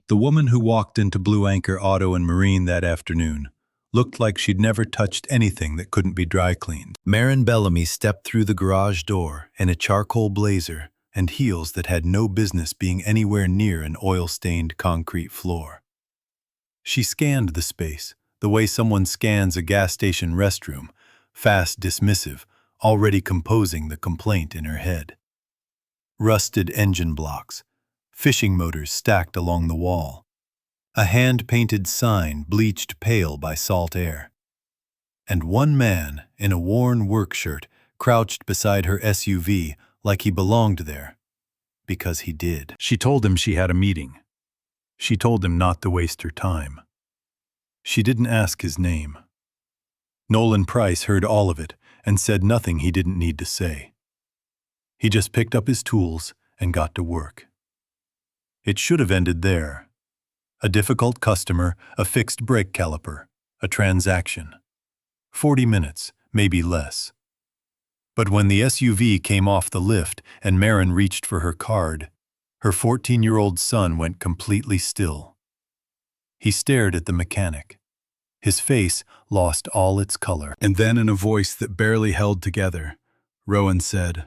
The woman who walked into Blue Anchor Auto and Marine that afternoon looked like she'd never touched anything that couldn't be dry cleaned. Maren Bellamy stepped through the garage door in a charcoal blazer and heels that had no business being anywhere near an oil-stained concrete floor. She scanned the space, the way someone scans a gas station restroom, fast, dismissive, already composing the complaint in her head. Rusted engine blocks, fishing motors stacked along the wall, a hand-painted sign bleached pale by salt air, and one man in a worn work shirt crouched beside her SUV like he belonged there, because he did. She told him she had a meeting. She told him not to waste her time. She didn't ask his name. Nolan Price heard all of it and said nothing he didn't need to say. He just picked up his tools and got to work. It should have ended there. A difficult customer, a fixed brake caliper, a transaction. 40 minutes, maybe less. But when the SUV came off the lift and Maren reached for her card, her 14-year-old son went completely still. He stared at the mechanic. His face lost all its color. And then in a voice that barely held together, Rowan said,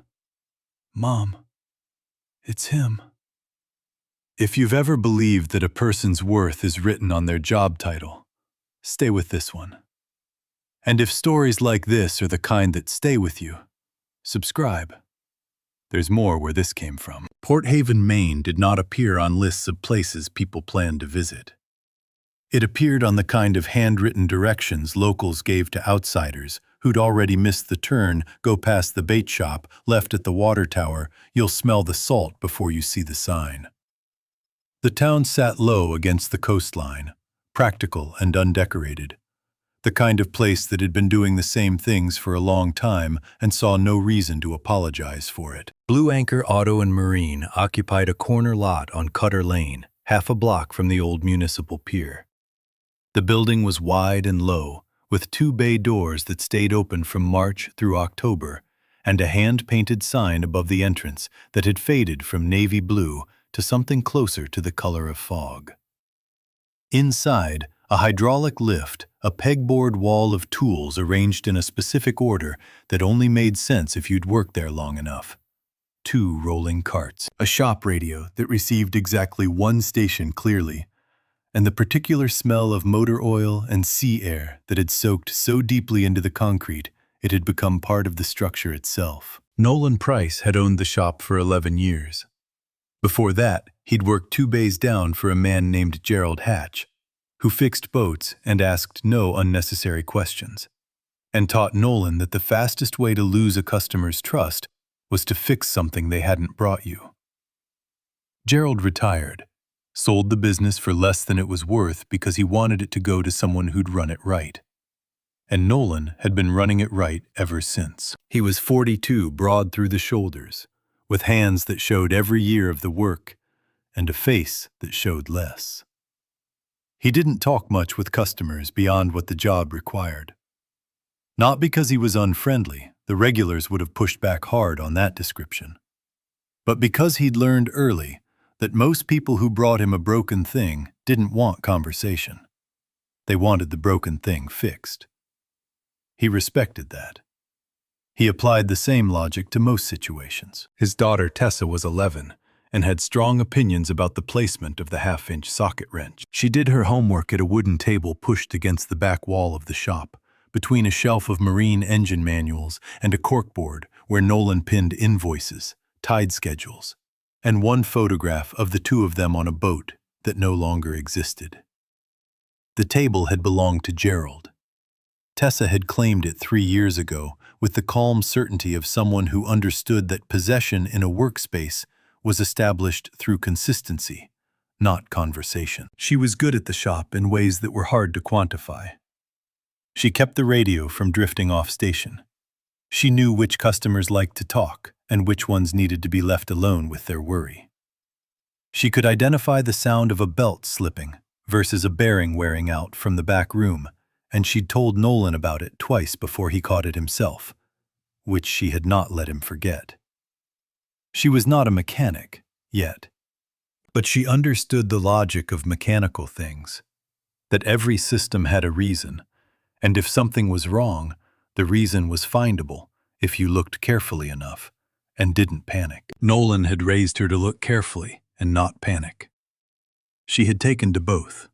"Mom, it's him." If you've ever believed that a person's worth is written on their job title, stay with this one. And if stories like this are the kind that stay with you, subscribe. There's more where this came from. Port Haven, Maine did not appear on lists of places people planned to visit. It appeared on the kind of handwritten directions locals gave to outsiders who'd already missed the turn, go past the bait shop, left at the water tower, you'll smell the salt before you see the sign. The town sat low against the coastline, practical and undecorated, the kind of place that had been doing the same things for a long time and saw no reason to apologize for it. Blue Anchor Auto and Marine occupied a corner lot on Cutter Lane, half a block from the old municipal pier. The building was wide and low, with 2 bay doors that stayed open from March through October, and a hand-painted sign above the entrance that had faded from navy blue to something closer to the color of fog. Inside, a hydraulic lift, a pegboard wall of tools arranged in a specific order that only made sense if you'd worked there long enough. 2 rolling carts, a shop radio that received exactly 1 station clearly, and the particular smell of motor oil and sea air that had soaked so deeply into the concrete it had become part of the structure itself. Nolan Price had owned the shop for 11 years. Before that, he'd worked 2 bays down for a man named Gerald Hatch, who fixed boats and asked no unnecessary questions, and taught Nolan that the fastest way to lose a customer's trust was to fix something they hadn't brought you. Gerald retired, sold the business for less than it was worth because he wanted it to go to someone who'd run it right. And Nolan had been running it right ever since. He was 42, broad through the shoulders, with hands that showed every year of the work, and a face that showed less. He didn't talk much with customers beyond what the job required. Not because he was unfriendly, the regulars would have pushed back hard on that description, but because he'd learned early that most people who brought him a broken thing didn't want conversation. They wanted the broken thing fixed. He respected that. He applied the same logic to most situations. His daughter Tessa was 11 and had strong opinions about the placement of the half-inch socket wrench. She did her homework at a wooden table pushed against the back wall of the shop, between a shelf of marine engine manuals and a corkboard where Nolan pinned invoices, tide schedules, and 1 photograph of the 2 of them on a boat that no longer existed. The table had belonged to Gerald. Tessa had claimed it 3 years ago with the calm certainty of someone who understood that possession in a workspace was established through consistency, not conversation. She was good at the shop in ways that were hard to quantify. She kept the radio from drifting off station. She knew which customers liked to talk and which ones needed to be left alone with their worry. She could identify the sound of a belt slipping versus a bearing wearing out from the back room, and she'd told Nolan about it twice before he caught it himself, which she had not let him forget. She was not a mechanic, yet. But she understood the logic of mechanical things, that every system had a reason, and if something was wrong, the reason was findable if you looked carefully enough and didn't panic. Nolan had raised her to look carefully and not panic. She had taken to both.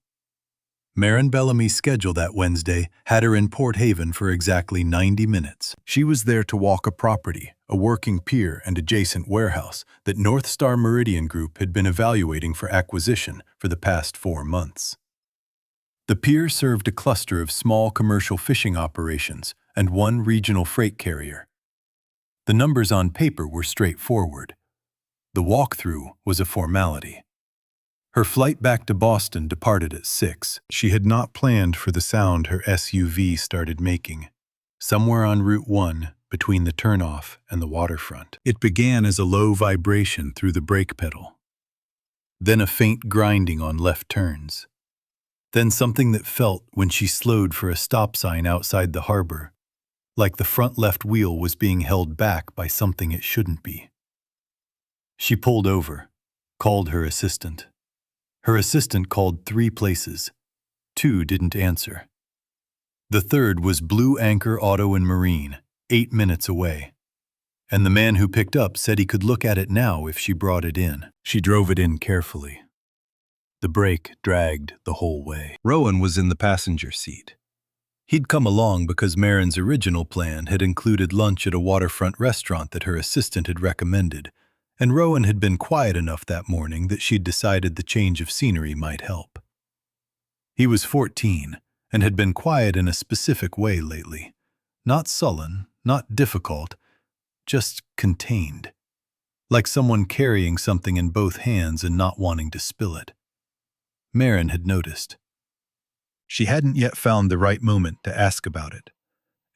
Maren Bellamy's schedule that Wednesday had her in Port Haven for exactly 90 minutes. She was there to walk a property, a working pier and adjacent warehouse that North Star Meridian Group had been evaluating for acquisition for the past 4 months. The pier served a cluster of small commercial fishing operations and one regional freight carrier. The numbers on paper were straightforward. The walkthrough was a formality. Her flight back to Boston departed at 6. She had not planned for the sound her SUV started making, somewhere on Route 1 between the turnoff and the waterfront. It began as a low vibration through the brake pedal, then a faint grinding on left turns, then something that felt when she slowed for a stop sign outside the harbor, like the front left wheel was being held back by something it shouldn't be. She pulled over, called her assistant. Her assistant called 3 places. 2 didn't answer. The third was Blue Anchor Auto and Marine, 8 minutes away. And the man who picked up said he could look at it now if she brought it in. She drove it in carefully. The brake dragged the whole way. Rowan was in the passenger seat. He'd come along because Maren's original plan had included lunch at a waterfront restaurant that her assistant had recommended, and Rowan had been quiet enough that morning that she'd decided the change of scenery might help. He was 14 and had been quiet in a specific way lately. Not sullen, not difficult, just contained. Like someone carrying something in both hands and not wanting to spill it. Maren had noticed. She hadn't yet found the right moment to ask about it,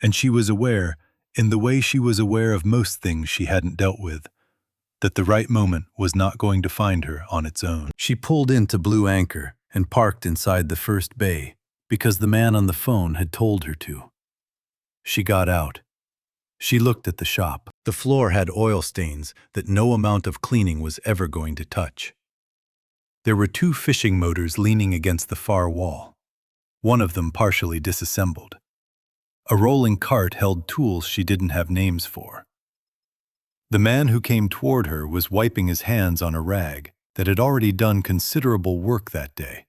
and she was aware, in the way she was aware of most things she hadn't dealt with, that the right moment was not going to find her on its own. She pulled into Blue Anchor and parked inside the first bay because the man on the phone had told her to. She got out. She looked at the shop. The floor had oil stains that no amount of cleaning was ever going to touch. There were 2 fishing motors leaning against the far wall, one of them partially disassembled. A rolling cart held tools she didn't have names for. The man who came toward her was wiping his hands on a rag that had already done considerable work that day,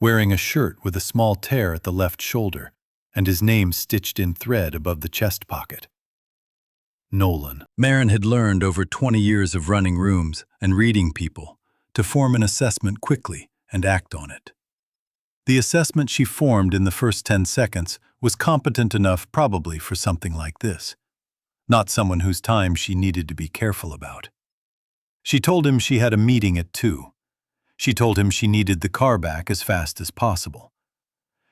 wearing a shirt with a small tear at the left shoulder and his name stitched in thread above the chest pocket. Nolan. Maren had learned over 20 years of running rooms and reading people to form an assessment quickly and act on it. The assessment she formed in the first 10 seconds was competent enough probably for something like this. Not someone whose time she needed to be careful about. She told him she had a meeting at 2. She told him she needed the car back as fast as possible.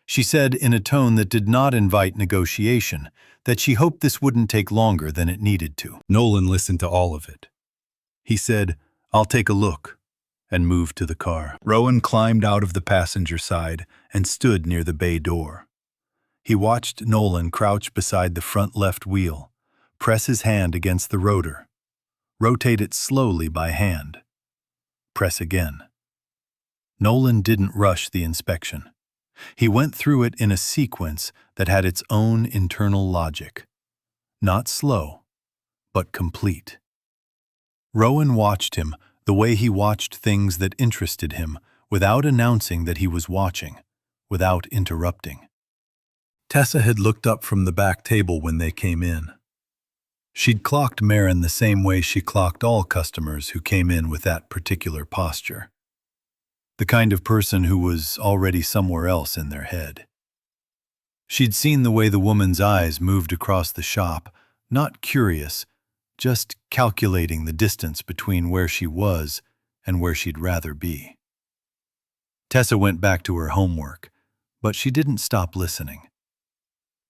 She said in a tone that did not invite negotiation that she hoped this wouldn't take longer than it needed to. Nolan listened to all of it. He said, "I'll take a look," and moved to the car. Rowan climbed out of the passenger side and stood near the bay door. He watched Nolan crouch beside the front left wheel, press his hand against the rotor, rotate it slowly by hand, press again. Nolan didn't rush the inspection. He went through it in a sequence that had its own internal logic. Not slow, but complete. Rowan watched him the way he watched things that interested him, without announcing that he was watching, without interrupting. Tessa had looked up from the back table when they came in. She'd clocked Maren the same way she clocked all customers who came in with that particular posture. The kind of person who was already somewhere else in their head. She'd seen the way the woman's eyes moved across the shop, not curious, just calculating the distance between where she was and where she'd rather be. Tessa went back to her homework, but she didn't stop listening.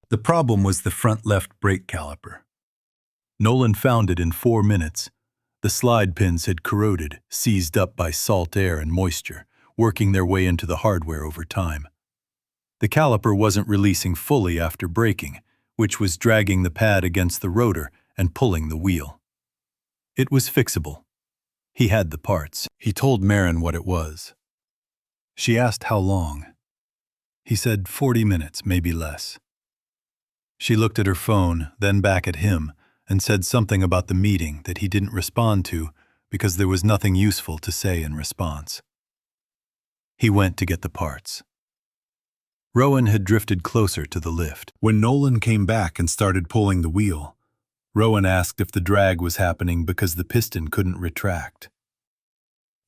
The problem was the front left brake caliper. Nolan found it in 4 minutes. The slide pins had corroded, seized up by salt air and moisture, working their way into the hardware over time. The caliper wasn't releasing fully after braking, which was dragging the pad against the rotor and pulling the wheel. It was fixable. He had the parts. He told Maren what it was. She asked how long. He said 40 minutes, maybe less. She looked at her phone, then back at him, and said something about the meeting that he didn't respond to because there was nothing useful to say in response. He went to get the parts. Rowan had drifted closer to the lift. When Nolan came back and started pulling the wheel, Rowan asked if the drag was happening because the piston couldn't retract.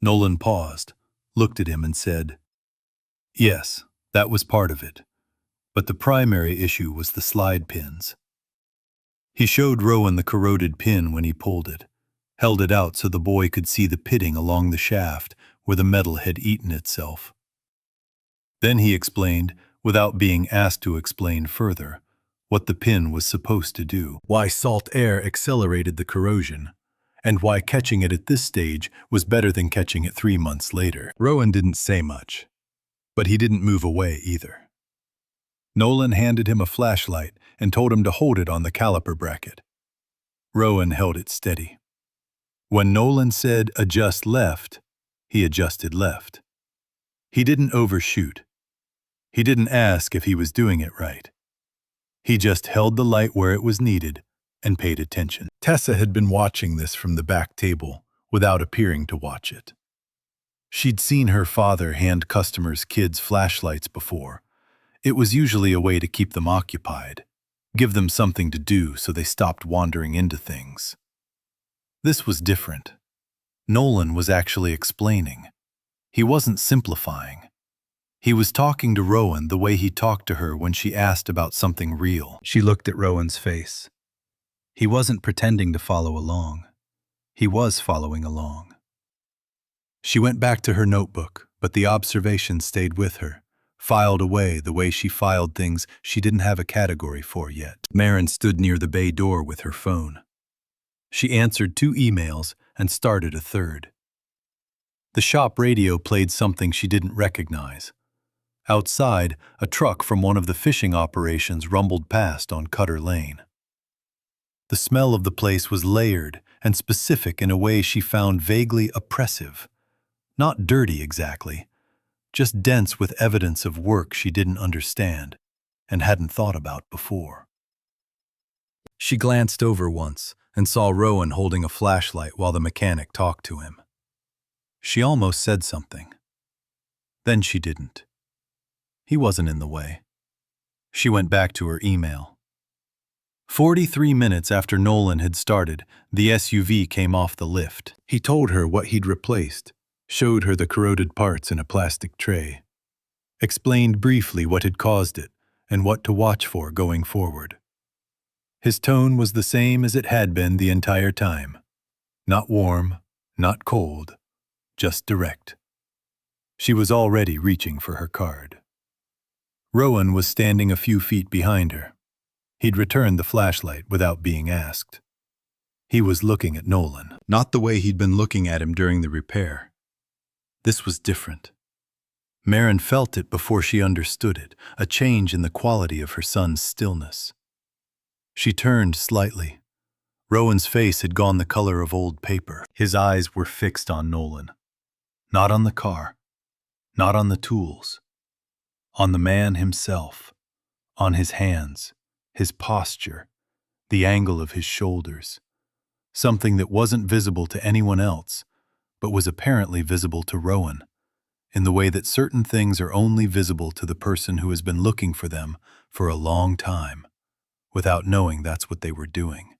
Nolan paused, looked at him and said, "Yes, that was part of it, but the primary issue was the slide pins." He showed Rowan the corroded pin when he pulled it, held it out so the boy could see the pitting along the shaft where the metal had eaten itself. Then he explained, without being asked to explain further, what the pin was supposed to do, why salt air accelerated the corrosion, and why catching it at this stage was better than catching it 3 months later. Rowan didn't say much, but he didn't move away either. Nolan handed him a flashlight and told him to hold it on the caliper bracket. Rowan held it steady. When Nolan said adjust left, he adjusted left. He didn't overshoot. He didn't ask if he was doing it right. He just held the light where it was needed and paid attention. Tessa had been watching this from the back table without appearing to watch it. She'd seen her father hand customers' kids flashlights before. It was usually a way to keep them occupied, give them something to do so they stopped wandering into things. This was different. Nolan was actually explaining. He wasn't simplifying. He was talking to Rowan the way he talked to her when she asked about something real. She looked at Rowan's face. He wasn't pretending to follow along. He was following along. She went back to her notebook, but the observation stayed with her, filed away the way she filed things she didn't have a category for yet. Maren stood near the bay door with her phone. She answered 2 emails and started a third. The shop radio played something she didn't recognize. Outside, a truck from one of the fishing operations rumbled past on Cutter Lane. The smell of the place was layered and specific in a way she found vaguely oppressive. Not dirty exactly, just dense with evidence of work she didn't understand and hadn't thought about before. She glanced over once and saw Rowan holding a flashlight while the mechanic talked to him. She almost said something. Then she didn't. He wasn't in the way. She went back to her email. 43 minutes after Nolan had started, the SUV came off the lift. He told her what he'd replaced, showed her the corroded parts in a plastic tray, explained briefly what had caused it and what to watch for going forward. His tone was the same as it had been the entire time. Not warm, not cold, just direct. She was already reaching for her card. Rowan was standing a few feet behind her. He'd returned the flashlight without being asked. He was looking at Nolan, not the way he'd been looking at him during the repair. This was different. Maren felt it before she understood it, a change in the quality of her son's stillness. She turned slightly. Rowan's face had gone the color of old paper. His eyes were fixed on Nolan. Not on the car, not on the tools. On the man himself, on his hands, his posture, the angle of his shoulders, something that wasn't visible to anyone else, but was apparently visible to Rowan, in the way that certain things are only visible to the person who has been looking for them for a long time, without knowing that's what they were doing.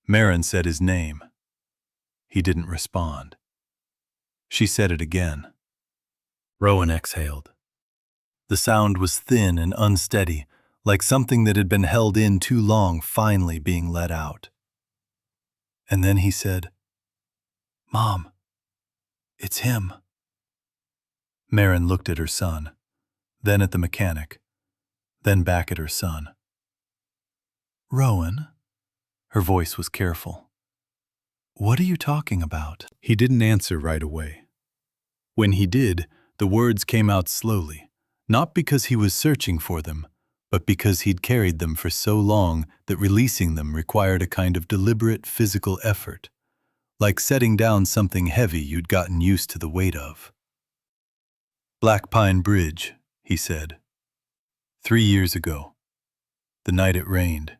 Maren said his name. He didn't respond. She said it again. Rowan exhaled. The sound was thin and unsteady, like something that had been held in too long finally being let out. And then he said, "Mom, it's him." Maren looked at her son, then at the mechanic, then back at her son. "Rowan," her voice was careful. "What are you talking about?" He didn't answer right away. When he did, the words came out slowly. Not because he was searching for them, but because he'd carried them for so long that releasing them required a kind of deliberate physical effort, like setting down something heavy you'd gotten used to the weight of. "Blackpine Bridge," he said. 3 years ago. The night it rained.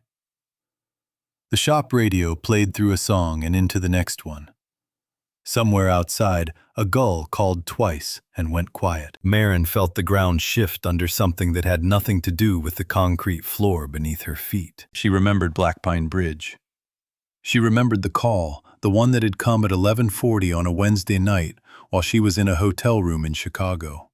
The shop radio played through a song and into the next one. Somewhere outside, a gull called twice and went quiet. Maren felt the ground shift under something that had nothing to do with the concrete floor beneath her feet. She remembered Blackpine Bridge. She remembered the call, the one that had come at 11:40 on a Wednesday night while she was in a hotel room in Chicago.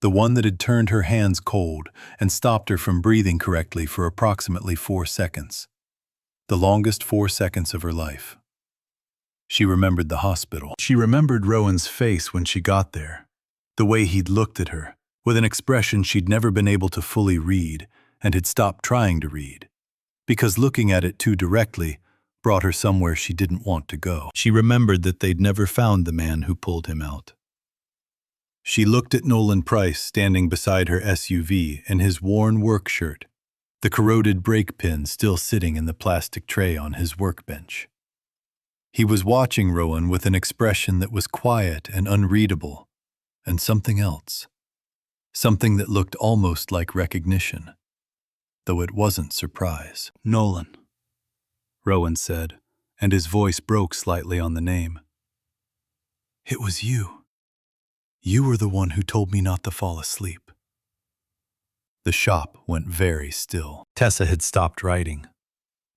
The one that had turned her hands cold and stopped her from breathing correctly for approximately 4 seconds. The longest 4 seconds of her life. She remembered the hospital. She remembered Rowan's face when she got there, the way he'd looked at her, with an expression she'd never been able to fully read and had stopped trying to read, because looking at it too directly brought her somewhere she didn't want to go. She remembered that they'd never found the man who pulled him out. She looked at Nolan Price standing beside her SUV in his worn work shirt, the corroded brake pin still sitting in the plastic tray on his workbench. He was watching Rowan with an expression that was quiet and unreadable, and something else. Something that looked almost like recognition, though it wasn't surprise. "Nolan," Rowan said, and his voice broke slightly on the name. "It was you. You were the one who told me not to fall asleep." The shop went very still. Tessa had stopped writing.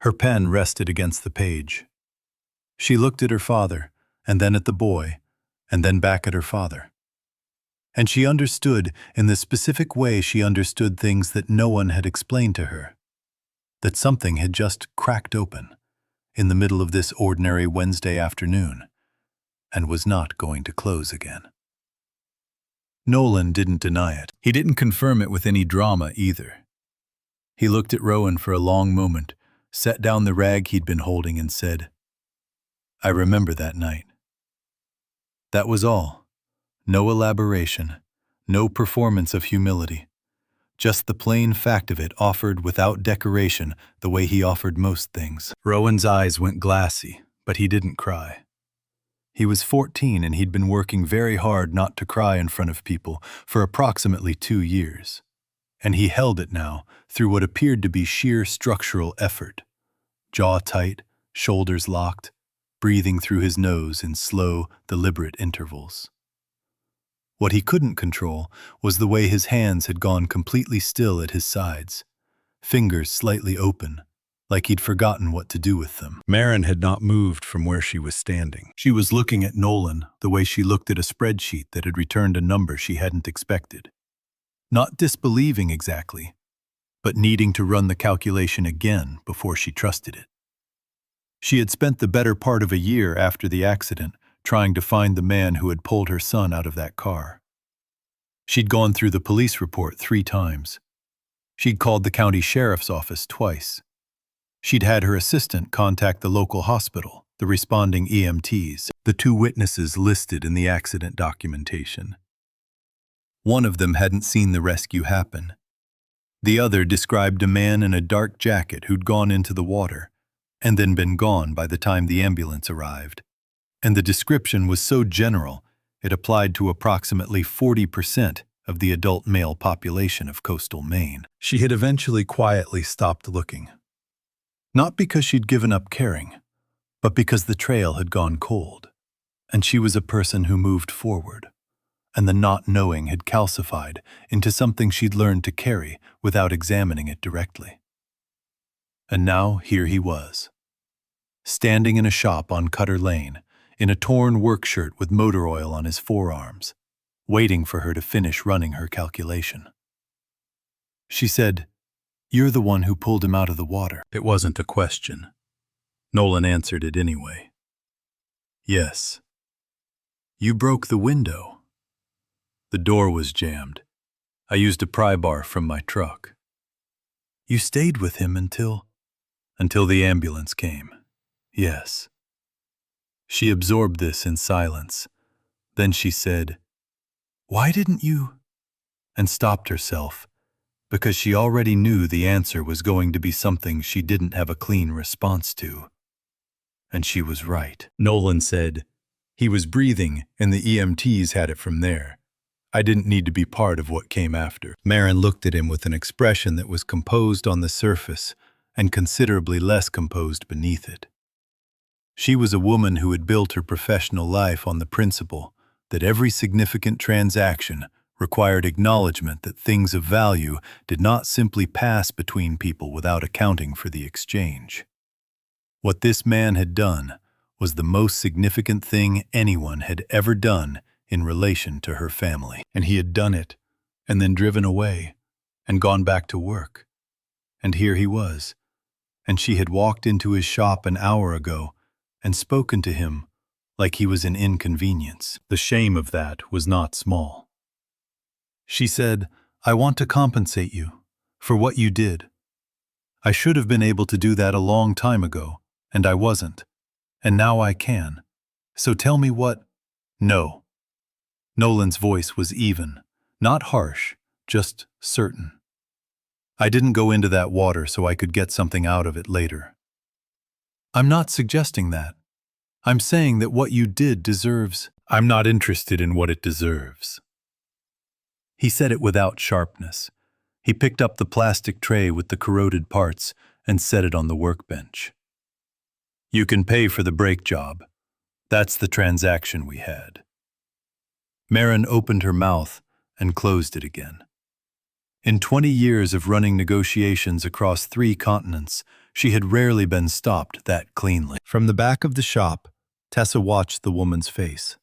Her pen rested against the page. She looked at her father, and then at the boy, and then back at her father. And she understood in the specific way she understood things that no one had explained to her. That something had just cracked open in the middle of this ordinary Wednesday afternoon, and was not going to close again. Nolan didn't deny it. He didn't confirm it with any drama either. He looked at Rowan for a long moment, set down the rag he'd been holding and said, "I remember that night." That was all. No elaboration, no performance of humility. Just the plain fact of it offered without decoration the way he offered most things. Rowan's eyes went glassy, but he didn't cry. He was 14 and he'd been working very hard not to cry in front of people for approximately 2 years. And he held it now through what appeared to be sheer structural effort. Jaw tight, shoulders locked, breathing through his nose in slow, deliberate intervals. What he couldn't control was the way his hands had gone completely still at his sides, fingers slightly open, like he'd forgotten what to do with them. Maren had not moved from where she was standing. She was looking at Nolan the way she looked at a spreadsheet that had returned a number she hadn't expected. Not disbelieving exactly, but needing to run the calculation again before she trusted it. She had spent the better part of a year after the accident trying to find the man who had pulled her son out of that car. She'd gone through the police report 3 times. She'd called the county sheriff's office twice. She'd had her assistant contact the local hospital, the responding EMTs, the 2 witnesses listed in the accident documentation. One of them hadn't seen the rescue happen. The other described a man in a dark jacket who'd gone into the water and then been gone by the time the ambulance arrived. And the description was so general, it applied to approximately 40% of the adult male population of coastal Maine. She had eventually quietly stopped looking. Not because she'd given up caring, but because the trail had gone cold, and she was a person who moved forward, and the not knowing had calcified into something she'd learned to carry without examining it directly. And now here he was, standing in a shop on Cutter Lane, in a torn work shirt with motor oil on his forearms, waiting for her to finish running her calculation. She said, "You're the one who pulled him out of the water." It wasn't a question. Nolan answered it anyway. "Yes. You broke the window." "The door was jammed. I used a pry bar from my truck." "You stayed with him until the ambulance came." "Yes." She absorbed this in silence. Then she said, "Why didn't you?" and stopped herself, because she already knew the answer was going to be something she didn't have a clean response to. And she was right. Nolan said, "He was breathing, and the EMTs had it from there. I didn't need to be part of what came after." Maren looked at him with an expression that was composed on the surface and considerably less composed beneath it. She was a woman who had built her professional life on the principle that every significant transaction required acknowledgement that things of value did not simply pass between people without accounting for the exchange. What this man had done was the most significant thing anyone had ever done in relation to her family. And he had done it, and then driven away, and gone back to work. And here he was, and she had walked into his shop an hour ago and spoken to him like he was an inconvenience. The shame of that was not small. She said, "I want to compensate you for what you did. I should have been able to do that a long time ago, and I wasn't. And now I can. So tell me what—" "No." Nolan's voice was even, not harsh, just certain. "I didn't go into that water so I could get something out of it later. I'm not suggesting that. I'm saying that what you did deserves—" "I'm not interested in what it deserves." He said it without sharpness. He picked up the plastic tray with the corroded parts and set it on the workbench. "You can pay for the brake job. That's the transaction we had." Maren opened her mouth and closed it again. In 20 years of running negotiations across 3 continents, she had rarely been stopped that cleanly. From the back of the shop, Tessa watched the woman's face.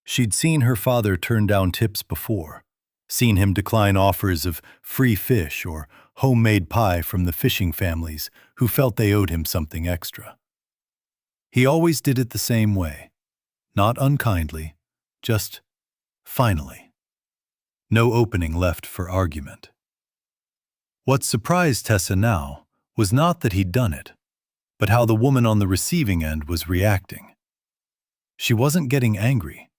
She'd seen her father turn down tips before, seen him decline offers of free fish or homemade pie from the fishing families who felt they owed him something extra. He always did it the same way, not unkindly, just finally. No opening left for argument. What surprised Tessa now was not that he'd done it, but how the woman on the receiving end was reacting. She wasn't getting angry.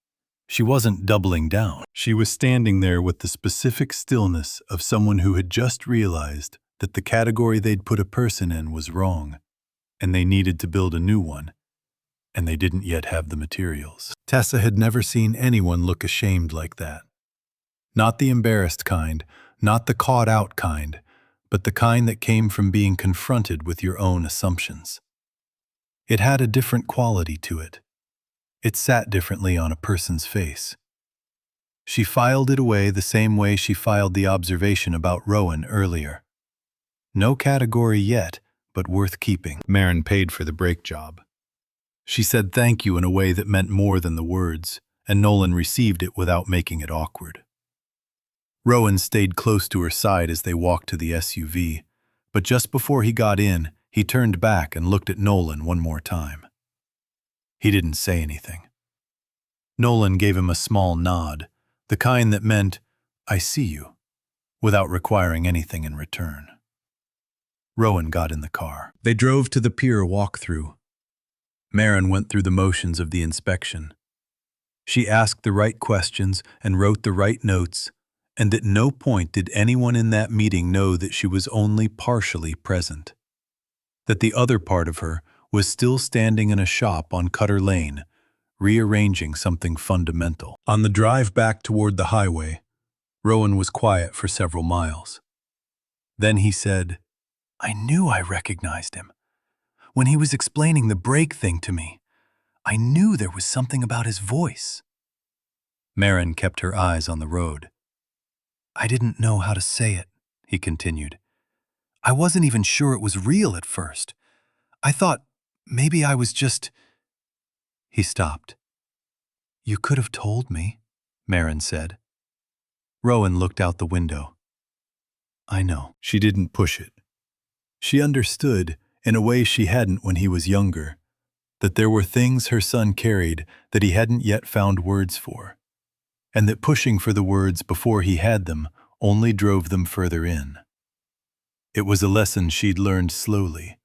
She wasn't doubling down. She was standing there with the specific stillness of someone who had just realized that the category they'd put a person in was wrong, and they needed to build a new one, and they didn't yet have the materials. Tessa had never seen anyone look ashamed like that. Not the embarrassed kind, not the caught-out kind, but the kind that came from being confronted with your own assumptions. It had a different quality to it. It sat differently on a person's face. She filed it away the same way she filed the observation about Rowan earlier. No category yet, but worth keeping. Maren paid for the brake job. She said thank you in a way that meant more than the words, and Nolan received it without making it awkward. Rowan stayed close to her side as they walked to the SUV, but just before he got in, he turned back and looked at Nolan one more time. He didn't say anything. Nolan gave him a small nod, the kind that meant, "I see you," without requiring anything in return. Rowan got in the car. They drove to the pier walk-through. Maren went through the motions of the inspection. She asked the right questions and wrote the right notes, and at no point did anyone in that meeting know that she was only partially present. That the other part of her was still standing in a shop on Cutter Lane, rearranging something fundamental. On the drive back toward the highway, Rowan was quiet for several miles. Then he said, "I knew I recognized him. When he was explaining the brake thing to me, I knew there was something about his voice." Maren kept her eyes on the road. "I didn't know how to say it," he continued. "I wasn't even sure it was real at first. I thought maybe I was just—" He stopped. "You could have told me," Maren said. Rowan looked out the window. "I know." She didn't push it. She understood, in a way she hadn't when he was younger, that there were things her son carried that he hadn't yet found words for, and that pushing for the words before he had them only drove them further in. It was a lesson she'd learned slowly,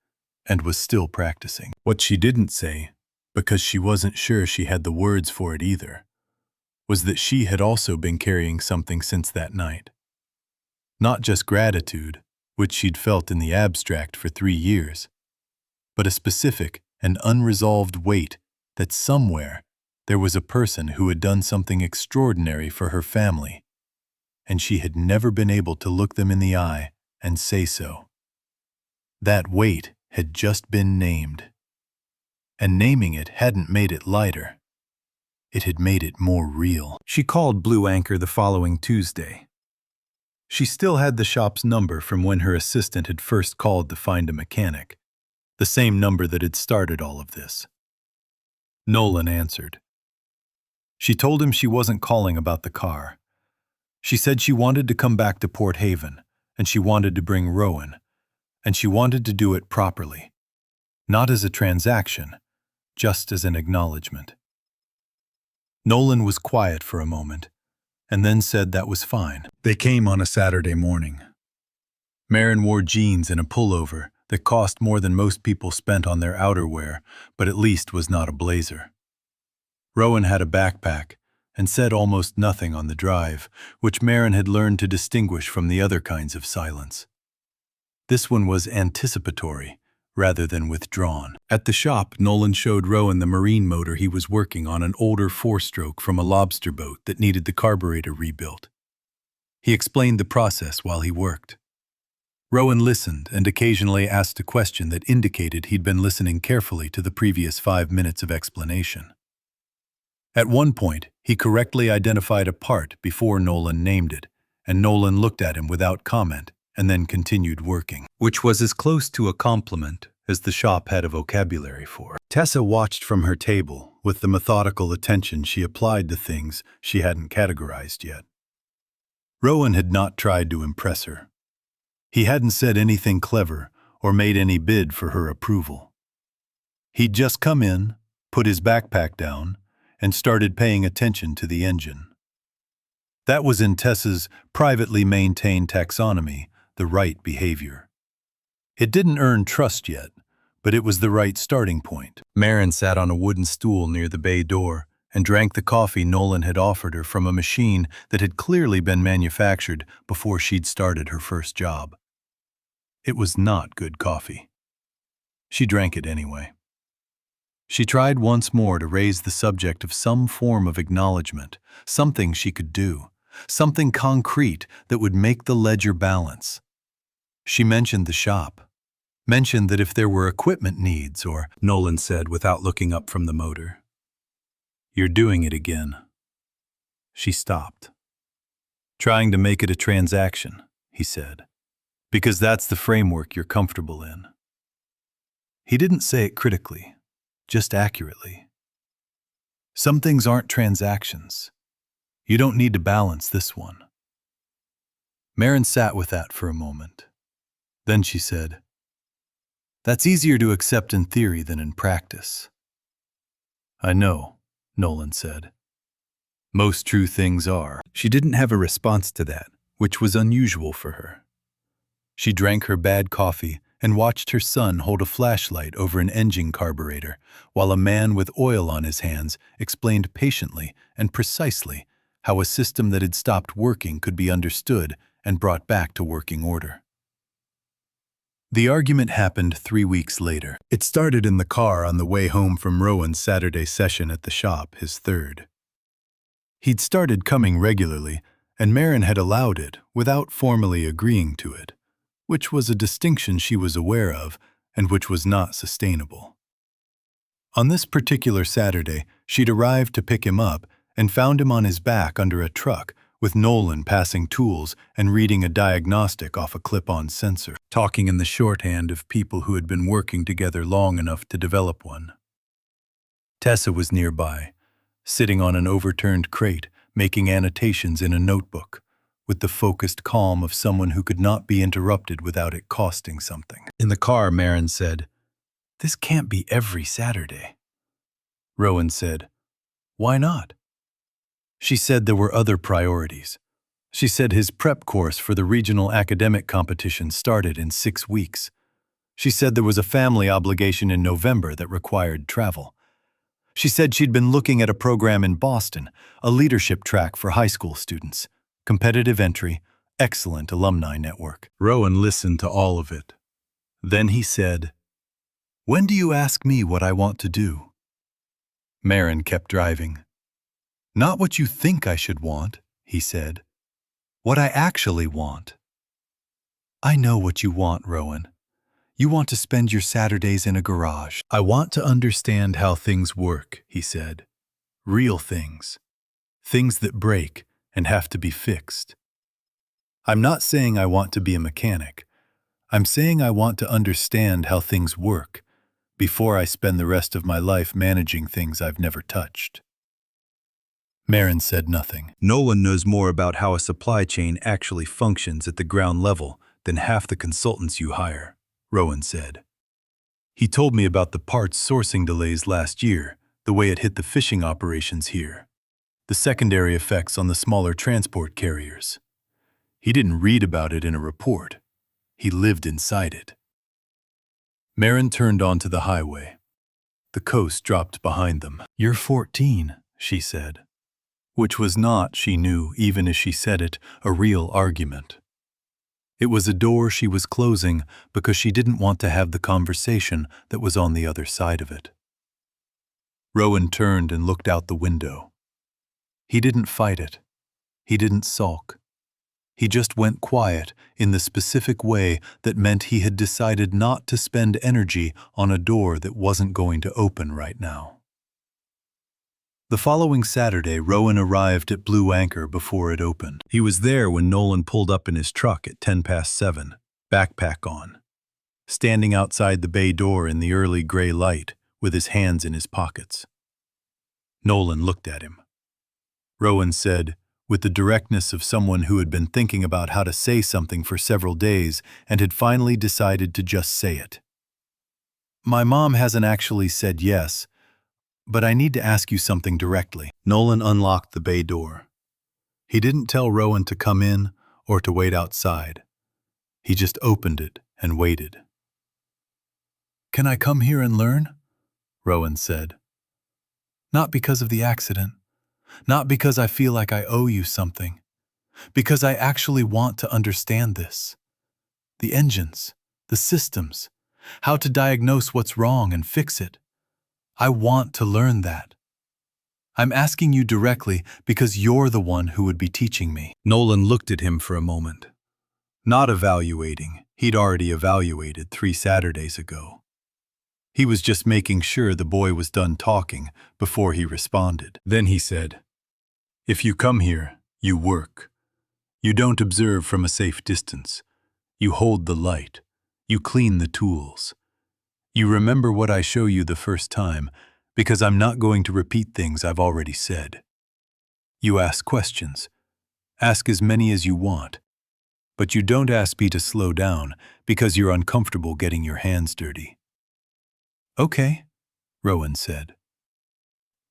and was still practicing. What she didn't say, because she wasn't sure she had the words for it either, was that she had also been carrying something since that night. Not just gratitude, which she'd felt in the abstract for 3 years, but a specific, an unresolved weight that somewhere there was a person who had done something extraordinary for her family, and she had never been able to look them in the eye and say so. That weight had just been named, and naming it hadn't made it lighter. It had made it more real. She called Blue Anchor the following Tuesday. She still had the shop's number from when her assistant had first called to find a mechanic, the same number that had started all of this. Nolan answered. She told him she wasn't calling about the car. She said she wanted to come back to Port Haven, and she wanted to bring Rowan, and she wanted to do it properly, not as a transaction, just as an acknowledgement. Nolan was quiet for a moment, and then said that was fine. They came on a Saturday morning. Maren wore jeans and a pullover that cost more than most people spent on their outerwear, but at least was not a blazer. Rowan had a backpack and said almost nothing on the drive, which Maren had learned to distinguish from the other kinds of silence. This one was anticipatory, rather than withdrawn. At the shop, Nolan showed Rowan the marine motor he was working on, an older four-stroke from a lobster boat that needed the carburetor rebuilt. He explained the process while he worked. Rowan listened and occasionally asked a question that indicated he'd been listening carefully to the previous 5 minutes of explanation. At one point, he correctly identified a part before Nolan named it, and Nolan looked at him without comment and then continued working, which was as close to a compliment as the shop had a vocabulary for. Tessa watched from her table with the methodical attention she applied to things she hadn't categorized yet. Rowan had not tried to impress her. He hadn't said anything clever or made any bid for her approval. He'd just come in, put his backpack down, and started paying attention to the engine. That was in Tessa's privately maintained taxonomy, the right behavior. It didn't earn trust yet, but it was the right starting point. Maren sat on a wooden stool near the bay door and drank the coffee Nolan had offered her from a machine that had clearly been manufactured before she'd started her first job. It was not good coffee. She drank it anyway. She tried once more to raise the subject of some form of acknowledgement, something she could do, something concrete that would make the ledger balance. She mentioned the shop, mentioned that if there were equipment needs, or, Nolan said without looking up from the motor. "You're doing it again." She stopped. "Trying to make it a transaction," he said, "because that's the framework you're comfortable in." He didn't say it critically, just accurately. Some things aren't transactions. You don't need to balance this one. Maren sat with that for a moment. Then she said, "That's easier to accept in theory than in practice." "I know," Nolan said. "Most true things are." She didn't have a response to that, which was unusual for her. She drank her bad coffee and watched her son hold a flashlight over an engine carburetor, while a man with oil on his hands explained patiently and precisely how a system that had stopped working could be understood and brought back to working order. The argument happened 3 weeks later. It started in the car on the way home from Rowan's Saturday session at the shop, his third. He'd started coming regularly, and Maren had allowed it without formally agreeing to it, which was a distinction she was aware of and which was not sustainable. On this particular Saturday, she'd arrived to pick him up and found him on his back under a truck, with Nolan passing tools and reading a diagnostic off a clip-on sensor, talking in the shorthand of people who had been working together long enough to develop one. Tessa was nearby, sitting on an overturned crate, making annotations in a notebook, with the focused calm of someone who could not be interrupted without it costing something. In the car, Maren said, "This can't be every Saturday." Rowan said, "Why not?" She said there were other priorities. She said his prep course for the regional academic competition started in 6 weeks. She said there was a family obligation in November that required travel. She said she'd been looking at a program in Boston, a leadership track for high school students, competitive entry, excellent alumni network. Rowan listened to all of it. Then he said, When do you ask me what I want to do? Maren kept driving. Not what you think I should want, he said. What I actually want. I know what you want, Rowan. You want to spend your Saturdays in a garage. I want to understand how things work, he said. Real things. Things that break and have to be fixed. I'm not saying I want to be a mechanic. I'm saying I want to understand how things work before I spend the rest of my life managing things I've never touched. Maren said nothing. Nolan knows more about how a supply chain actually functions at the ground level than half the consultants you hire, Rowan said. He told me about the parts sourcing delays last year, the way it hit the fishing operations here, the secondary effects on the smaller transport carriers. He didn't read about it in a report. He lived inside it. Maren turned onto the highway. The coast dropped behind them. You're 14, she said. Which was not, she knew, even as she said it, a real argument. It was a door she was closing because she didn't want to have the conversation that was on the other side of it. Rowan turned and looked out the window. He didn't fight it. He didn't sulk. He just went quiet in the specific way that meant he had decided not to spend energy on a door that wasn't going to open right now. The following Saturday, Rowan arrived at Blue Anchor before it opened. He was there when Nolan pulled up in his truck at 7:10, backpack on, standing outside the bay door in the early gray light with his hands in his pockets. Nolan looked at him. Rowan said, with the directness of someone who had been thinking about how to say something for several days and had finally decided to just say it. My mom hasn't actually said yes, but I need to ask you something directly. Nolan unlocked the bay door. He didn't tell Rowan to come in or to wait outside. He just opened it and waited. Can I come here and learn? Rowan said. Not because of the accident. Not because I feel like I owe you something. Because I actually want to understand this. The engines, the systems, how to diagnose what's wrong and fix it. I want to learn that. I'm asking you directly because you're the one who would be teaching me. Nolan looked at him for a moment. Not evaluating. He'd already evaluated 3 Saturdays ago. He was just making sure the boy was done talking before he responded. Then he said, If you come here, you work. You don't observe from a safe distance. You hold the light. You clean the tools. You remember what I show you the first time, because I'm not going to repeat things I've already said. You ask questions. Ask as many as you want. But you don't ask me to slow down because you're uncomfortable getting your hands dirty. Okay, Rowan said.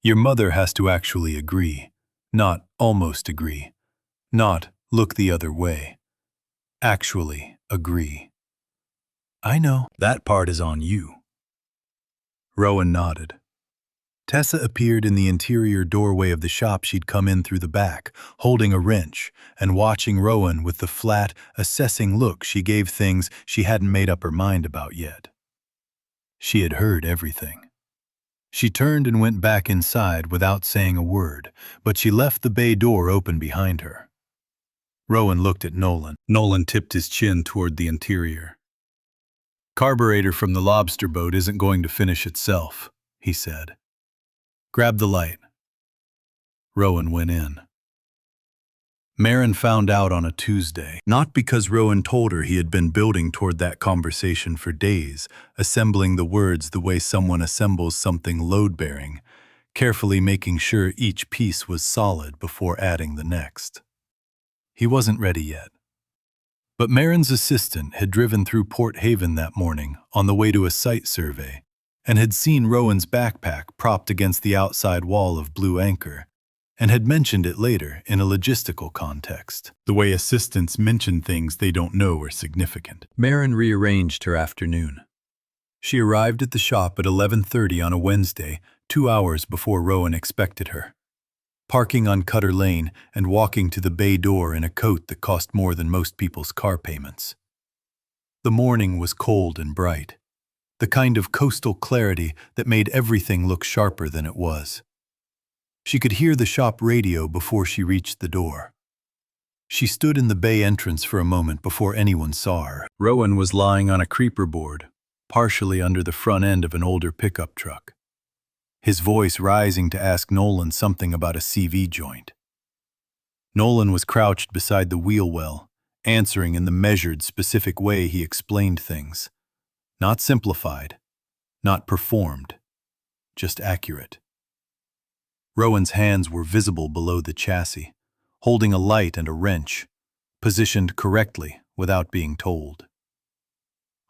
Your mother has to actually agree, not almost agree, not look the other way. Actually agree. I know. That part is on you. Rowan nodded. Tessa appeared in the interior doorway of the shop she'd come in through the back, holding a wrench, and watching Rowan with the flat, assessing look she gave things she hadn't made up her mind about yet. She had heard everything. She turned and went back inside without saying a word, but she left the bay door open behind her. Rowan looked at Nolan. Nolan tipped his chin toward the interior. Carburetor from the lobster boat isn't going to finish itself, he said. Grab the light. Rowan went in. Maren found out on a Tuesday, not because Rowan told her he had been building toward that conversation for days, assembling the words the way someone assembles something load-bearing, carefully making sure each piece was solid before adding the next. He wasn't ready yet. But Maren's assistant had driven through Port Haven that morning on the way to a site survey and had seen Rowan's backpack propped against the outside wall of Blue Anchor and had mentioned it later in a logistical context, the way assistants mention things they don't know are significant. Maren rearranged her afternoon. She arrived at the shop at 11:30 on a Wednesday, 2 hours before Rowan expected her. Parking on Cutter Lane and walking to the bay door in a coat that cost more than most people's car payments. The morning was cold and bright. the kind of coastal clarity that made everything look sharper than it was. She could hear the shop radio before she reached the door. She stood in the bay entrance for a moment before anyone saw her. Rowan was lying on a creeper board, partially under the front end of an older pickup truck, his voice rising to ask Nolan something about a CV joint. Nolan was crouched beside the wheel well, answering in the measured, specific way he explained things. Not simplified, not performed, just accurate. Rowan's hands were visible below the chassis, holding a light and a wrench, positioned correctly without being told.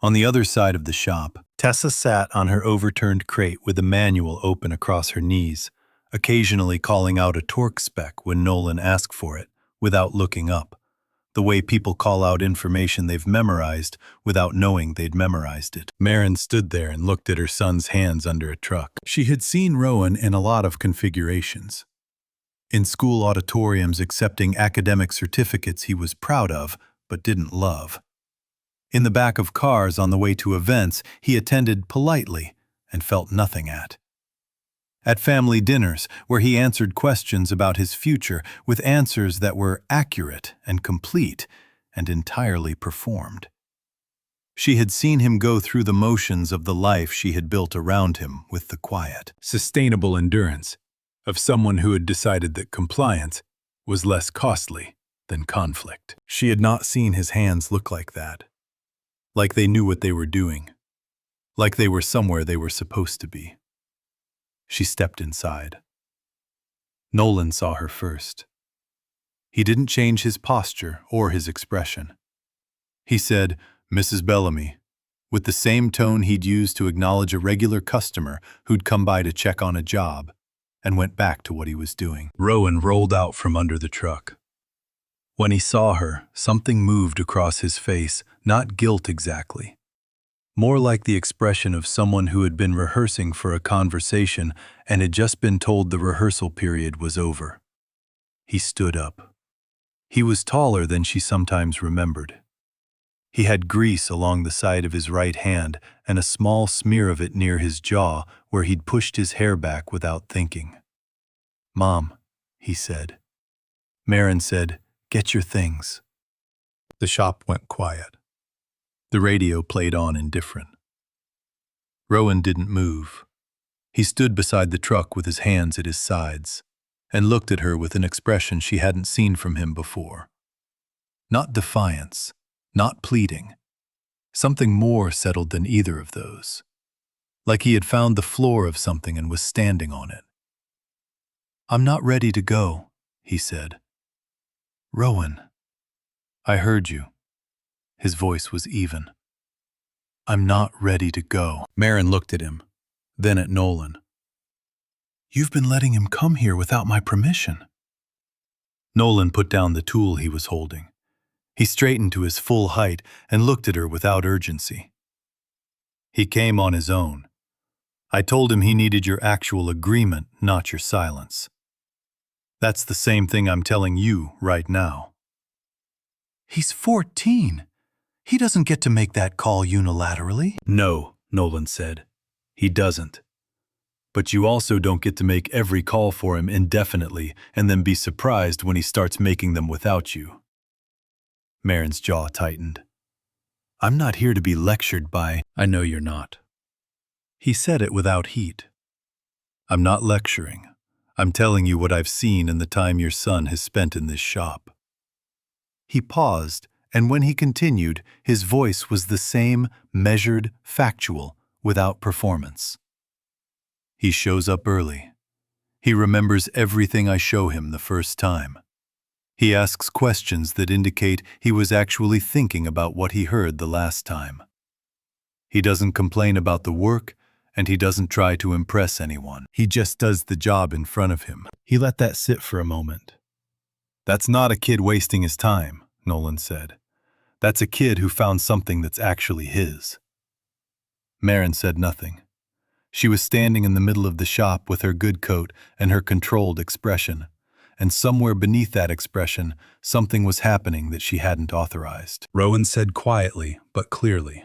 On the other side of the shop, Tessa sat on her overturned crate with the manual open across her knees, occasionally calling out a torque spec when Nolan asked for it, without looking up, the way people call out information they've memorized without knowing they'd memorized it. Maren stood there and looked at her son's hands under a truck. She had seen Rowan in a lot of configurations. In school auditoriums accepting academic certificates he was proud of, but didn't love. In the back of cars on the way to events he attended politely and felt nothing at. At family dinners, where he answered questions about his future with answers that were accurate and complete and entirely performed. She had seen him go through the motions of the life she had built around him with the quiet, sustainable endurance of someone who had decided that compliance was less costly than conflict. She had not seen his hands look like that, like they knew what they were doing, like they were somewhere they were supposed to be. She stepped inside. Nolan saw her first. He didn't change his posture or his expression. He said, "Mrs. Bellamy," with the same tone he'd used to acknowledge a regular customer who'd come by to check on a job, and went back to what he was doing. Rowan rolled out from under the truck. When he saw her, something moved across his face, not guilt exactly. More like the expression of someone who had been rehearsing for a conversation and had just been told the rehearsal period was over. He stood up. He was taller than she sometimes remembered. He had grease along the side of his right hand and a small smear of it near his jaw where he'd pushed his hair back without thinking. "Mom," he said. Maren said, "Get your things." The shop went quiet. The radio played on indifferent. Rowan didn't move. He stood beside the truck with his hands at his sides and looked at her with an expression she hadn't seen from him before. Not defiance, not pleading. Something more settled than either of those. Like he had found the floor of something and was standing on it. "I'm not ready to go," he said. "Rowan, I heard you." His voice was even. "I'm not ready to go." Maren looked at him, then at Nolan. "You've been letting him come here without my permission." Nolan put down the tool he was holding. He straightened to his full height and looked at her without urgency. "He came on his own. I told him he needed your actual agreement, not your silence. That's the same thing I'm telling you right now." "He's 14. He doesn't get to make that call unilaterally." "No," Nolan said. "He doesn't. But you also don't get to make every call for him indefinitely and then be surprised when he starts making them without you." Maren's jaw tightened. "I'm not here to be lectured by—" "I know you're not." He said it without heat. "I'm not lecturing. I'm telling you what I've seen in the time your son has spent in this shop." He paused, and when he continued, his voice was the same, measured, factual, without performance. "He shows up early. He remembers everything I show him the first time. He asks questions that indicate he was actually thinking about what he heard the last time. He doesn't complain about the work, and he doesn't try to impress anyone. He just does the job in front of him." He let that sit for a moment. "That's not a kid wasting his time," Nolan said. "That's a kid who found something that's actually his." Maren said nothing. She was standing in the middle of the shop with her good coat and her controlled expression, and somewhere beneath that expression, something was happening that she hadn't authorized. Rowan said quietly but clearly,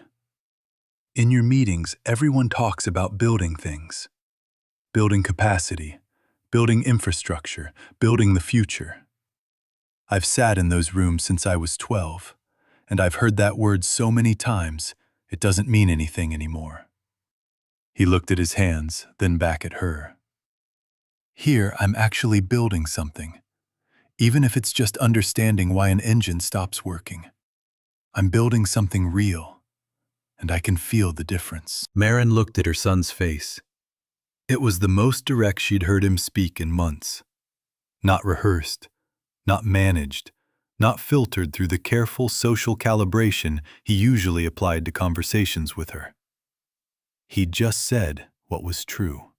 In your meetings, everyone talks about building things. Building capacity, building infrastructure, building the future. I've sat in those rooms since I was 12, and I've heard that word so many times, it doesn't mean anything anymore. He looked at his hands, then back at her. Here, I'm actually building something, even if it's just understanding why an engine stops working. I'm building something real, and I can feel the difference. Maren looked at her son's face. It was the most direct she'd heard him speak in months. Not rehearsed, not managed, not filtered through the careful social calibration he usually applied to conversations with her. He just said what was true.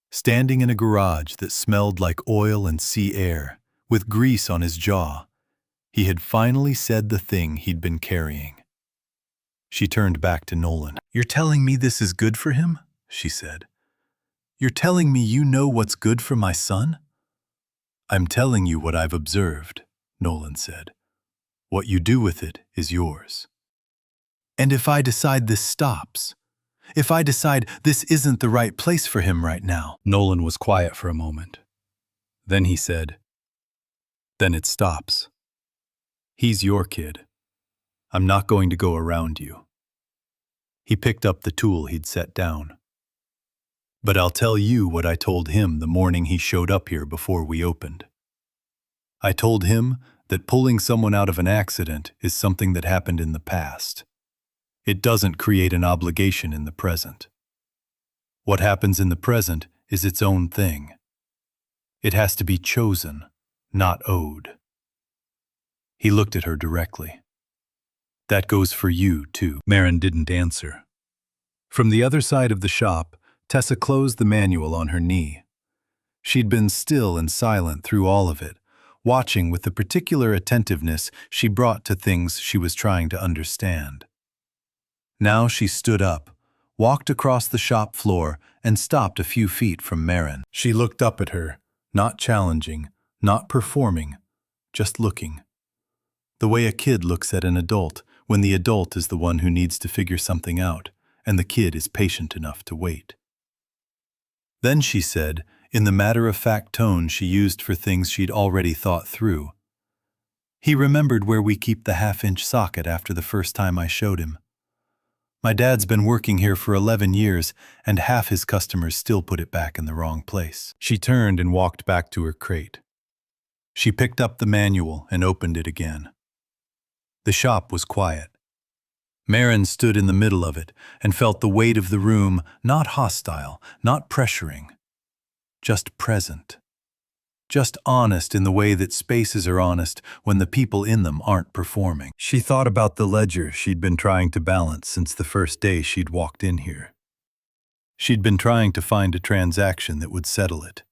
Standing in a garage that smelled like oil and sea air, with grease on his jaw, he had finally said the thing he'd been carrying. She turned back to Nolan. "You're telling me this is good for him?" she said. "You're telling me you know what's good for my son?" "I'm telling you what I've observed," Nolan said. "What you do with it is yours." "And if I decide this stops? If I decide this isn't the right place for him right now?" Nolan was quiet for a moment. Then he said, "Then it stops. He's your kid. I'm not going to go around you." He picked up the tool he'd set down. "But I'll tell you what I told him the morning he showed up here before we opened. I told him that pulling someone out of an accident is something that happened in the past. It doesn't create an obligation in the present. What happens in the present is its own thing. It has to be chosen, not owed." He looked at her directly. "That goes for you, too." Maren didn't answer. From the other side of the shop, Tessa closed the manual on her knee. She'd been still and silent through all of it, watching with the particular attentiveness she brought to things she was trying to understand. Now she stood up, walked across the shop floor, and stopped a few feet from Maren. She looked up at her, not challenging, not performing, just looking. The way a kid looks at an adult when the adult is the one who needs to figure something out, and the kid is patient enough to wait. Then she said, in the matter-of-fact tone she used for things she'd already thought through, "He remembered where we keep the half-inch socket after the first time I showed him. My dad's been working here for 11 years, and half his customers still put it back in the wrong place." She turned and walked back to her crate. She picked up the manual and opened it again. The shop was quiet. Maren stood in the middle of it and felt the weight of the room, not hostile, not pressuring, just present. Just honest in the way that spaces are honest when the people in them aren't performing. She thought about the ledger she'd been trying to balance since the first day she'd walked in here. She'd been trying to find a transaction that would settle it.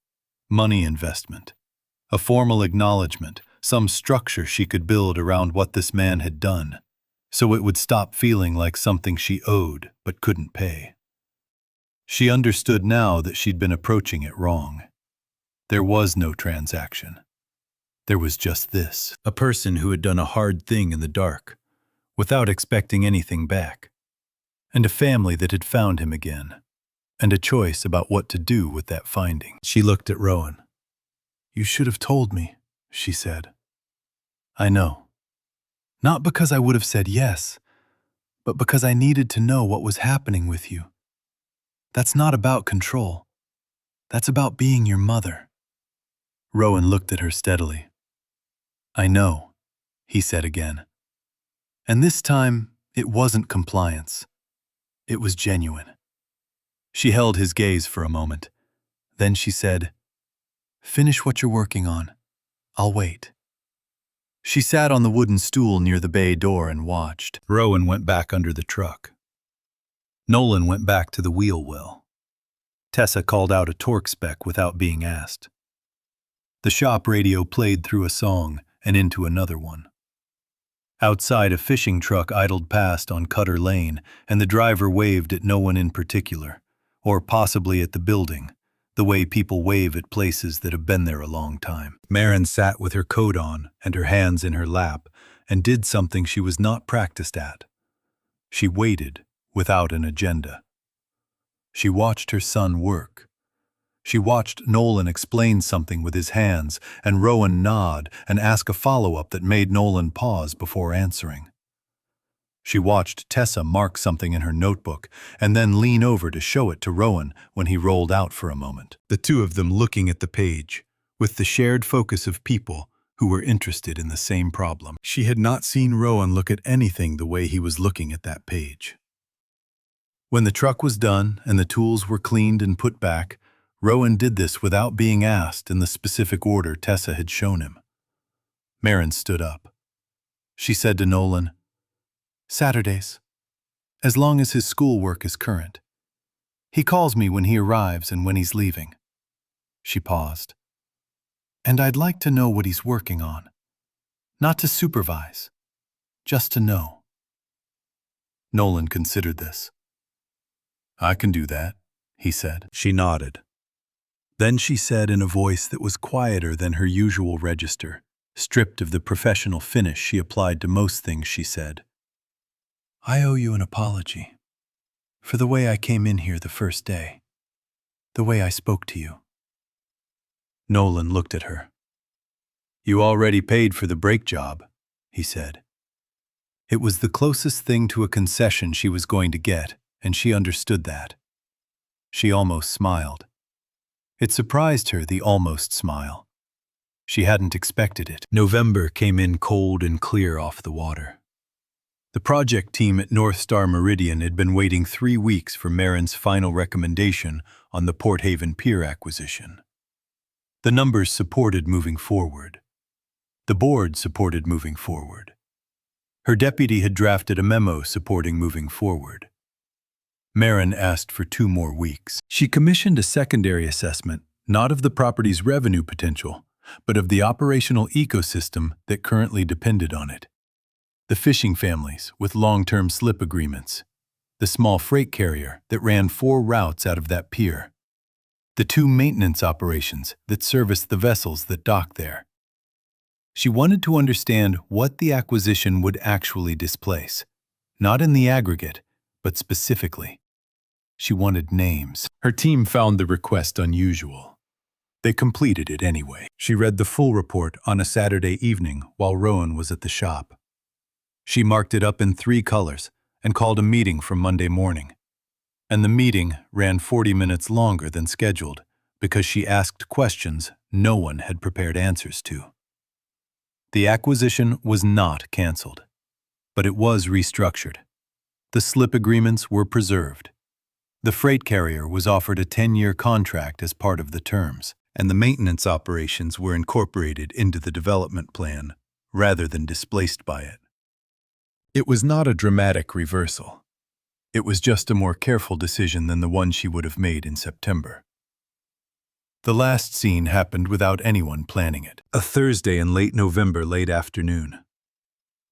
Money investment. A formal acknowledgement, some structure she could build around what this man had done, so it would stop feeling like something she owed but couldn't pay. She understood now that she'd been approaching it wrong. There was no transaction. There was just this. A person who had done a hard thing in the dark, without expecting anything back. And a family that had found him again. And a choice about what to do with that finding. She looked at Rowan. "You should have told me," she said. "I know. Not because I would have said yes, but because I needed to know what was happening with you. That's not about control. That's about being your mother." Rowan looked at her steadily. "I know," he said again. And this time, it wasn't compliance. It was genuine. She held his gaze for a moment. Then she said, "Finish what you're working on. I'll wait." She sat on the wooden stool near the bay door and watched. Rowan went back under the truck. Nolan went back to the wheel well. Tessa called out a torque spec without being asked. The shop radio played through a song and into another one. Outside, a fishing truck idled past on Cutter Lane, and the driver waved at no one in particular, or possibly at the building, the way people wave at places that have been there a long time. Maren sat with her coat on and her hands in her lap and did something she was not practiced at. She waited without an agenda. She watched her son work. She watched Nolan explain something with his hands and Rowan nod and ask a follow-up that made Nolan pause before answering. She watched Tessa mark something in her notebook and then lean over to show it to Rowan when he rolled out for a moment. The two of them looking at the page, with the shared focus of people who were interested in the same problem. She had not seen Rowan look at anything the way he was looking at that page. When the truck was done and the tools were cleaned and put back, Rowan did this without being asked in the specific order Tessa had shown him. Maren stood up. She said to Nolan, "Saturdays, as long as his schoolwork is current. He calls me when he arrives and when he's leaving." She paused. "And I'd like to know what he's working on. Not to supervise, just to know." Nolan considered this. "I can do that," he said. She nodded. Then she said in a voice that was quieter than her usual register, stripped of the professional finish she applied to most things she said, "I owe you an apology for the way I came in here the first day, the way I spoke to you." Nolan looked at her. "You already paid for the brake job," he said. It was the closest thing to a concession she was going to get, and she understood that. She almost smiled. It surprised her, the almost smile. She hadn't expected it. November came in cold and clear off the water. The project team at North Star Meridian had been waiting 3 weeks for Maren's final recommendation on the Port Haven Pier acquisition. The numbers supported moving forward. The board supported moving forward. Her deputy had drafted a memo supporting moving forward. Maren asked for 2 more weeks. She commissioned a secondary assessment, not of the property's revenue potential, but of the operational ecosystem that currently depended on it. The fishing families with long-term slip agreements, the small freight carrier that ran 4 routes out of that pier, the 2 maintenance operations that serviced the vessels that docked there. She wanted to understand what the acquisition would actually displace, not in the aggregate, but specifically. She wanted names. Her team found the request unusual. They completed it anyway. She read the full report on a Saturday evening while Rowan was at the shop. She marked it up in 3 colors and called a meeting for Monday morning. And the meeting ran 40 minutes longer than scheduled because she asked questions no one had prepared answers to. The acquisition was not canceled, but it was restructured. The slip agreements were preserved. The freight carrier was offered a 10-year contract as part of the terms, and the maintenance operations were incorporated into the development plan rather than displaced by it. It was not a dramatic reversal. It was just a more careful decision than the one she would have made in September. The last scene happened without anyone planning it. A Thursday in late November, late afternoon.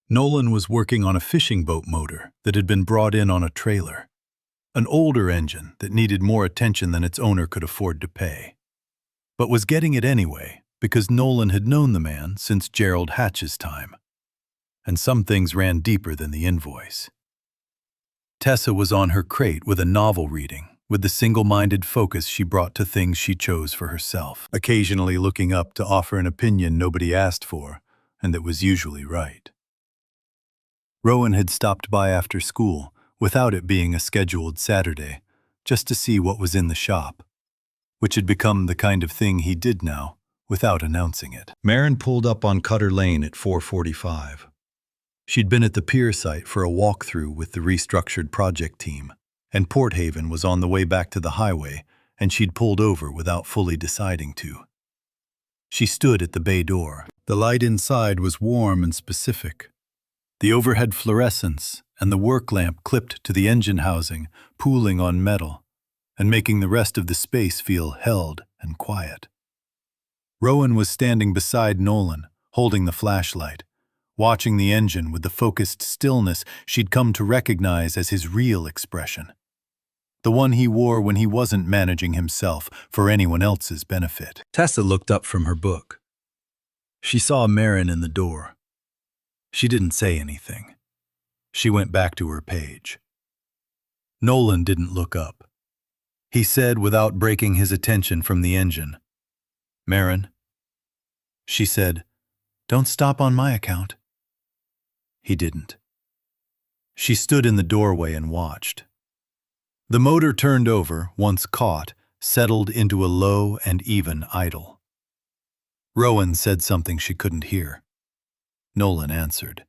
Nolan was working on a fishing boat motor that had been brought in on a trailer. An older engine that needed more attention than its owner could afford to pay. But was getting it anyway because Nolan had known the man since Gerald Hatch's time. And some things ran deeper than the invoice. Tessa was on her crate with a novel reading, with the single-minded focus she brought to things she chose for herself, occasionally looking up to offer an opinion nobody asked for, and that was usually right. Rowan had stopped by after school, without it being a scheduled Saturday, just to see what was in the shop, which had become the kind of thing he did now, without announcing it. Maren pulled up on Cutter Lane at 4:45. She'd been at the pier site for a walkthrough with the restructured project team, and Port Haven was on the way back to the highway, and she'd pulled over without fully deciding to. She stood at the bay door. The light inside was warm and specific. The overhead fluorescence and the work lamp clipped to the engine housing, pooling on metal, and making the rest of the space feel held and quiet. Rowan was standing beside Nolan, holding the flashlight, watching the engine with the focused stillness she'd come to recognize as his real expression. The one he wore when he wasn't managing himself for anyone else's benefit. Tessa looked up from her book. She saw Maren in the door. She didn't say anything. She went back to her page. Nolan didn't look up. He said without breaking his attention from the engine, "Maren." She said, "Don't stop on my account." He didn't. She stood in the doorway and watched. The motor turned over, once caught, settled into a low and even idle. Rowan said something she couldn't hear. Nolan answered.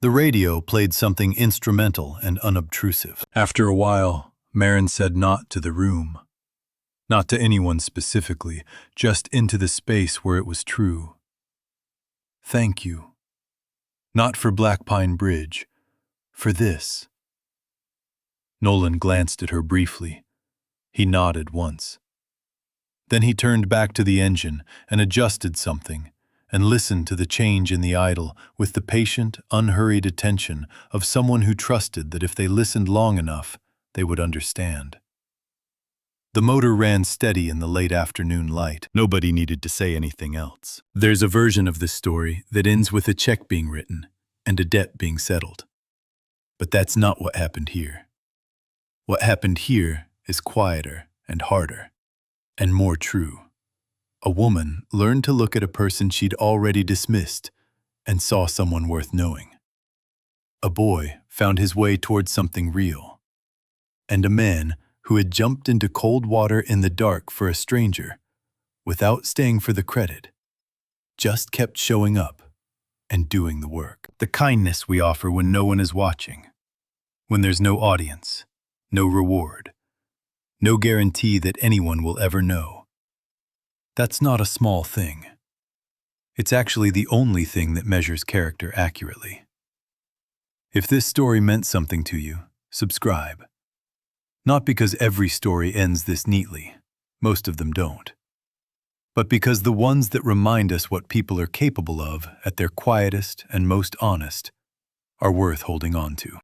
The radio played something instrumental and unobtrusive. After a while, Maren said not to the room. Not to anyone specifically, just into the space where it was true. "Thank you. Not for Blackpine Bridge. For this." Nolan glanced at her briefly. He nodded once. Then he turned back to the engine and adjusted something, and listened to the change in the idle with the patient, unhurried attention of someone who trusted that if they listened long enough, they would understand. The motor ran steady in the late afternoon light. Nobody needed to say anything else. There's a version of this story that ends with a check being written and a debt being settled. But that's not what happened here. What happened here is quieter and harder, and more true. A woman learned to look at a person she'd already dismissed and saw someone worth knowing. A boy found his way towards something real. And a man who had jumped into cold water in the dark for a stranger, without staying for the credit, just kept showing up and doing the work. The kindness we offer when no one is watching, when there's no audience, no reward, no guarantee that anyone will ever know. That's not a small thing. It's actually the only thing that measures character accurately. If this story meant something to you, subscribe. Not because every story ends this neatly, most of them don't, but because the ones that remind us what people are capable of at their quietest and most honest are worth holding on to.